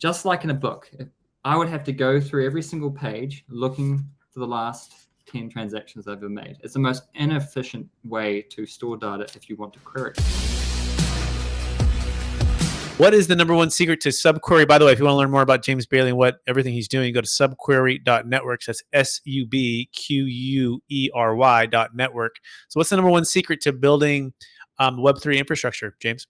just like in a book, I would have to go through every single page looking for the last 10 transactions I've ever made. It's the most inefficient way to store data if you want to query. What is the number one secret to subquery? By the way, if you want to learn more about James Bailey and what everything he's doing, go to subquery.networks. That's subquery.network. So what's the number one secret to building Web3 infrastructure, James?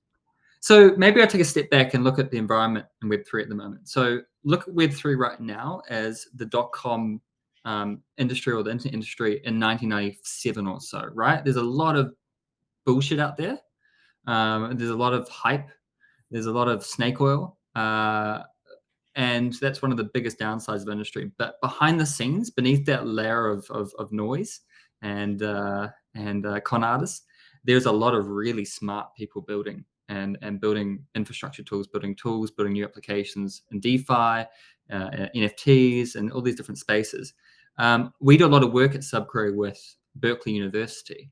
So maybe I'll take a step back and look at the environment in Web3 at the moment. So look at Web3 right now as the .com industry or the internet industry in 1997 or so, right? There's a lot of bullshit out there. There's a lot of hype. There's a lot of snake oil. And that's one of the biggest downsides of industry. But behind the scenes, beneath that layer of noise and con artists, there's a lot of really smart people building and building infrastructure tools, building new applications in DeFi, NFTs, and all these different spaces. We do a lot of work at Subquery with Berkeley University,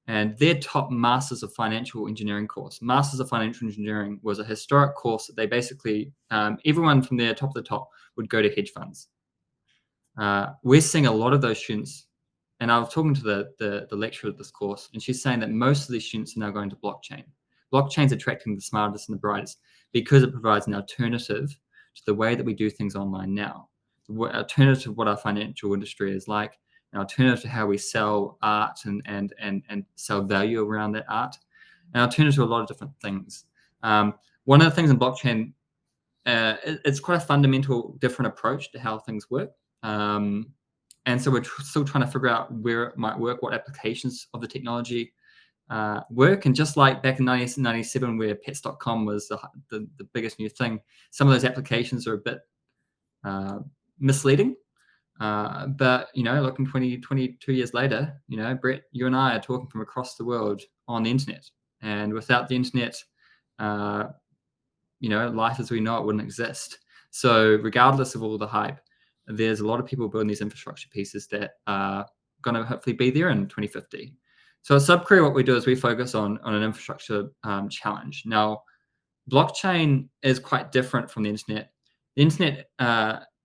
and their top Masters of Financial Engineering course. Masters of Financial Engineering was a historic course that they basically, everyone from their top of the top would go to hedge funds. We're seeing a lot of those students, and I was talking to the lecturer of this course, and she's saying that most of these students are now going to blockchain. Blockchain's attracting the smartest and the brightest because it provides an alternative to the way that we do things online now. The alternative to what our financial industry is like, an alternative to how we sell art and sell value around that art, an alternative to a lot of different things. One of the things in blockchain, it's quite a fundamental different approach to how things work. And so we're still trying to figure out where it might work, what applications of the technology work. And just like back in 1997, where pets.com was the biggest new thing, some of those applications are a bit misleading. But, looking 22 years later, Brett, you and I are talking from across the world on the internet. And without the internet, life as we know it wouldn't exist. So regardless of all the hype, there's a lot of people building these infrastructure pieces that are going to hopefully be there in 2050. So at Subquery, what we do is we focus on an infrastructure challenge. Now, blockchain is quite different from the internet. The internet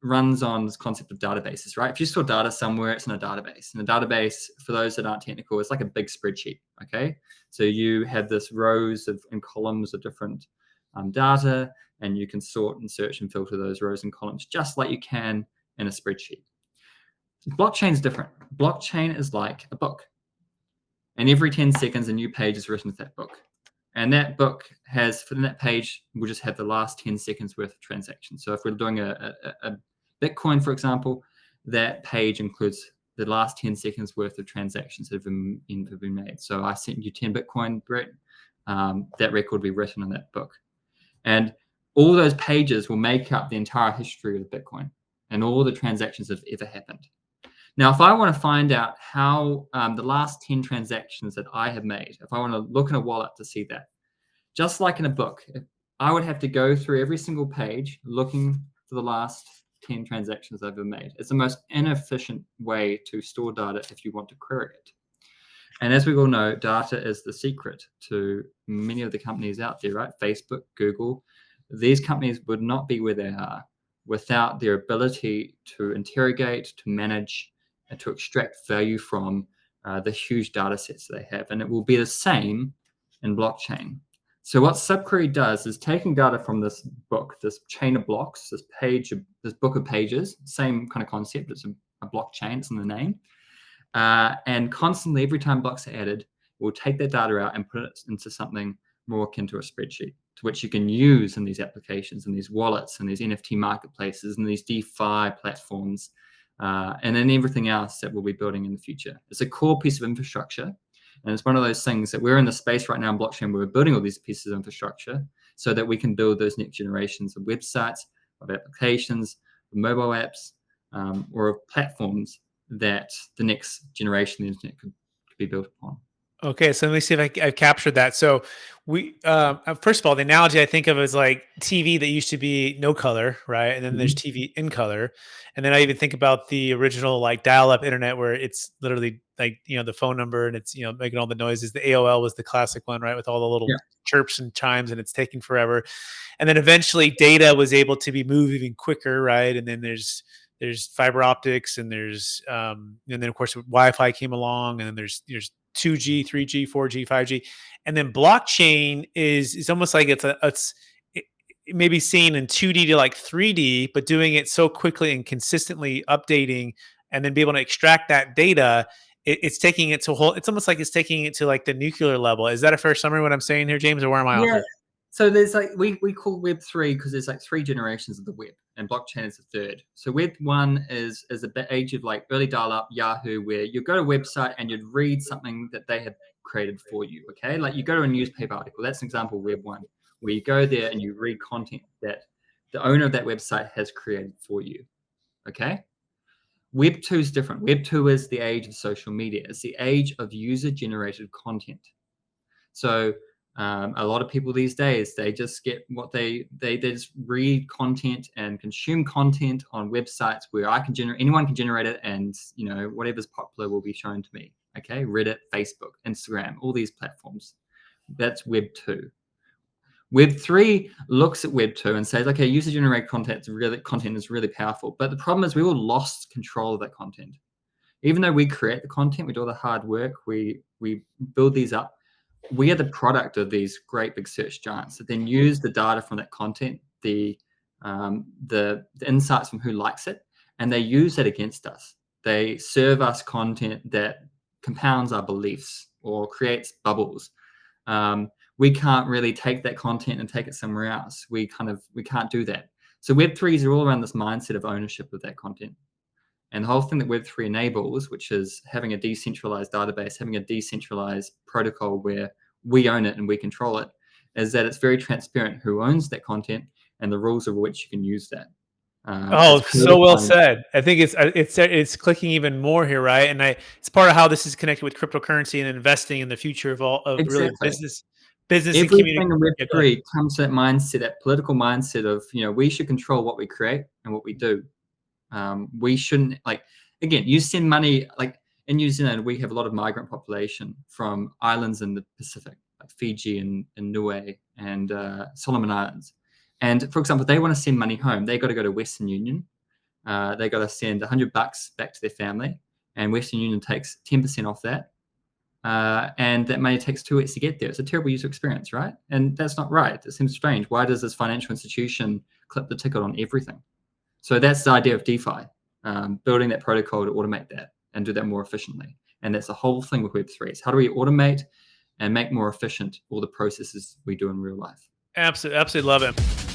runs on this concept of databases, right? If you store data somewhere, it's in a database. And a database, for those that aren't technical, it's like a big spreadsheet, okay? So you have this rows and columns of different data, and you can sort and search and filter those rows and columns just like you can in a spreadsheet. Blockchain is different. Blockchain is like a book. And every 10 seconds, a new page is written to that book. And that book has, for that page, we'll just have the last 10 seconds worth of transactions. So if we're doing a Bitcoin, for example, that page includes the last 10 seconds worth of transactions that have been made. So I sent you 10 Bitcoin, Brett, that record will be written in that book. And all those pages will make up the entire history of Bitcoin and all the transactions that have ever happened. Now, if I want to find out how the last 10 transactions that I have made, if I want to look in a wallet to see that, just like in a book, I would have to go through every single page looking for the last 10 transactions I've ever made. It's the most inefficient way to store data if you want to query it. And as we all know, data is the secret to many of the companies out there, right? Facebook, Google, these companies would not be where they are without their ability to interrogate, to manage, and to extract value from the huge data sets that they have. And it will be the same in blockchain. So what Subquery does is taking data from this book, this chain of blocks, this book of pages, same kind of concept. It's a blockchain, it's in the name. And constantly, every time blocks are added, we'll take that data out and put it into something more akin to a spreadsheet, to which you can use in these applications, in these wallets, and these NFT marketplaces, and these DeFi platforms, and then everything else that we'll be building in the future. It's a core piece of infrastructure. And it's one of those things that we're in the space right now in blockchain where we're building all these pieces of infrastructure so that we can build those next generations of websites, of applications, of mobile apps, or of platforms that the next generation of the internet could be built upon. Okay, so let me see if I've captured that. So we, first of all, the analogy I think of is like TV that used to be no color, right? And then there's Mhm. TV in color, and then I even think about the original like dial-up internet where it's literally like the phone number and it's making all the noises. The AOL was the classic one, right, with all the little Yeah. chirps and chimes, and it's taking forever. And then eventually data was able to be moved even quicker, right? And then there's fiber optics, and and then of course Wi-Fi came along, and then there's 2G, 3G, 4G, 5G, and then blockchain is almost like it maybe seen in 2D to like 3D, but doing it so quickly and consistently updating, and then be able to extract that data. It's taking it to whole. It's almost like it's taking it to like the nuclear level. Is that a fair summary of what I'm saying here, James, or where am I off Yeah. here? So there's like we call Web3 because there's like 3 generations of the web, and blockchain is the third. So Web 1 is the age of like early dial-up Yahoo, where you go to a website and you'd read something that they have created for you. Okay, like you go to a newspaper article. That's an example of Web 1, where you go there and you read content that the owner of that website has created for you. Okay. Web 2 is different. Web 2 is the age of social media. It's the age of user-generated content. So a lot of people these days, they just get what they just read content and consume content on websites where anyone can generate it, and whatever's popular will be shown to me. Okay, Reddit, Facebook, Instagram, all these platforms. That's Web 2. Web 3 looks at Web 2 and says, okay, user generated content is really powerful, but the problem is we all lost control of that content. Even though we create the content, we do all the hard work, we build these up, we are the product of these great big search giants that then use the data from that content, the insights from who likes it, and they use that against us. They serve us content that compounds our beliefs or creates bubbles. We can't really take that content and take it somewhere else. We can't do that. So Web3s are all around this mindset of ownership of that content. And the whole thing that Web3 enables, which is having a decentralized database, having a decentralized protocol where we own it and we control it, is that it's very transparent who owns that content and the rules over which you can use that. Oh, It's so well codifying. said. I think it's clicking even more here, right? And it's part of how this is connected with cryptocurrency and investing in the future of all of really Exactly. business and community. Everything in Yeah, go ahead. Web3 comes to that mindset, that political mindset of, we should control what we create and what we do. We shouldn't, like, again, you send money, like in New Zealand, we have a lot of migrant population from islands in the Pacific, like Fiji and Niue and Solomon Islands. And for example, they want to send money home. They got to go to Western Union. They got to send $100 back to their family, and Western Union takes 10% off that. And that money takes 2 weeks to get there. It's a terrible user experience, right? And that's not right. It seems strange. Why does this financial institution clip the ticket on everything? So that's the idea of DeFi, building that protocol to automate that and do that more efficiently. And that's the whole thing with Web3 is how do we automate and make more efficient all the processes we do in real life? Absolutely, absolutely love it.